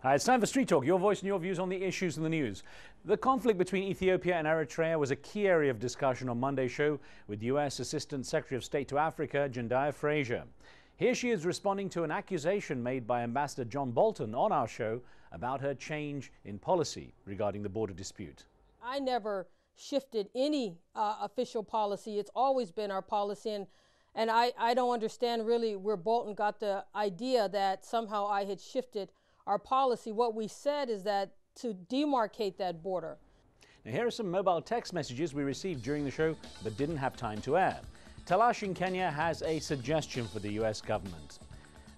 Hi, it's time for Street Talk, your voice and your views on the issues in the news. The conflict between Ethiopia and Eritrea was a key area of discussion on Monday's show with U.S. Assistant Secretary of State to Africa, Jendayi Frazer. Here she is responding to an accusation made by Ambassador John Bolton on our show about her change in policy regarding the border dispute. I never shifted any official policy. It's always been our policy, and I don't understand really where Bolton got the idea that somehow I had shifted our policy. What we said is that to demarcate that border. Now here are some mobile text messages we received during the show but didn't have time to air. Talash in Kenya has a suggestion for the US government.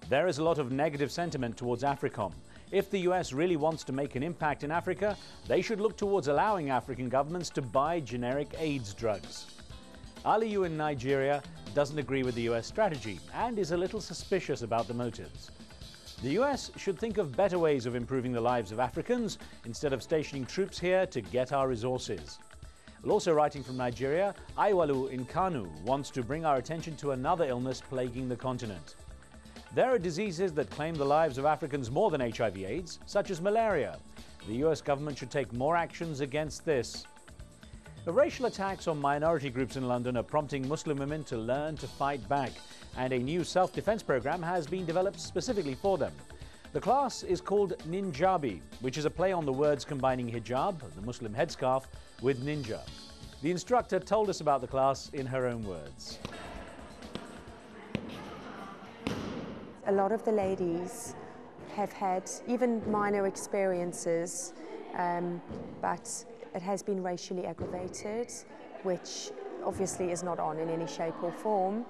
There is a lot of negative sentiment towards AFRICOM. If the US really wants to make an impact in Africa, they should look towards allowing African governments to buy generic AIDS drugs. Aliyu in Nigeria doesn't agree with the US strategy and is a little suspicious about the motives. The US should think of better ways of improving the lives of Africans instead of stationing troops here to get our resources. Well, also writing from Nigeria, Aiwalu in Kanu wants to bring our attention to another illness plaguing the continent. There are diseases that claim the lives of Africans more than HIV/AIDS, such as malaria. The US government should take more actions against this. The racial attacks on minority groups in London are prompting Muslim women to learn to fight back, and a new self-defense program has been developed specifically for them. The class is called Ninjabi, which is a play on the words combining hijab, the Muslim headscarf, with ninja. The instructor told us about the class in her own words. A lot of the ladies have had even minor experiences, but it has been racially aggravated, which obviously is not on in any shape or form.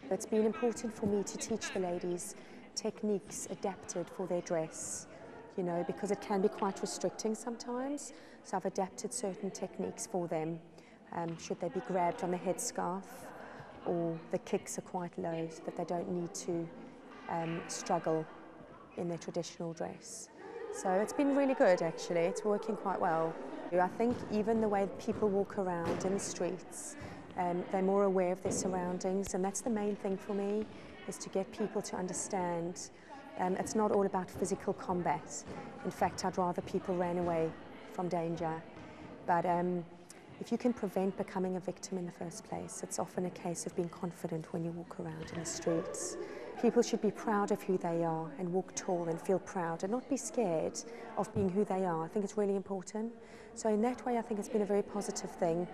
It's been important for me to teach the ladies techniques adapted for their dress, you know, because it can be quite restricting sometimes. So I've adapted certain techniques for them. Should they be grabbed on the headscarf, or the kicks are quite low so that they don't need to struggle in their traditional dress. So it's been really good, actually. It's working quite well. I think even the way people walk around in the streets, they're more aware of their surroundings, and that's the main thing for me, is to get people to understand it's not all about physical combat. In fact, I'd rather people ran away from danger. But if you can prevent becoming a victim in the first place, it's often a case of being confident when you walk around in the streets. People should be proud of who they are and walk tall and feel proud and not be scared of being who they are. I think it's really important. So in that way, I think it's been a very positive thing.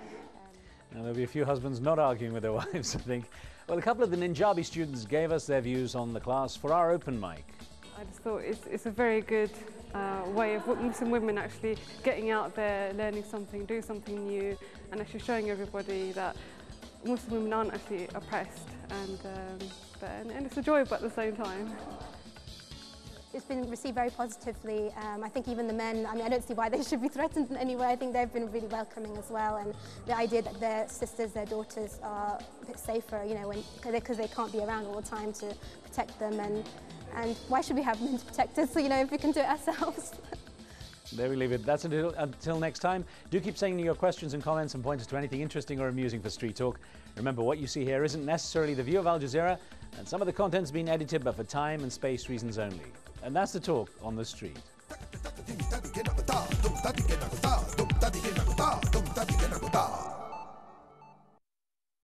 Now, there'll be a few husbands not arguing with their wives, I think. Well, a couple of the Ninjabi students gave us their views on the class for our open mic. I just thought it's a very good way of Muslim women actually getting out there, learning something, doing something new, and actually showing everybody that Muslim women aren't actually oppressed, and it's a joy, but at the same time. It's been received very positively. I think even the men, I don't see why they should be threatened in any way. I think they've been really welcoming as well, and the idea that their sisters, their daughters are a bit safer, you know, because they can't be around all the time to protect them, and why should we have men to protect us, you know, if we can do it ourselves? There we leave it. That's until next time. Do keep sending your questions and comments and point us to anything interesting or amusing for Street Talk. Remember, what you see here isn't necessarily the view of Al Jazeera, and some of the content's been edited, but for time and space reasons only. And that's the talk on the street.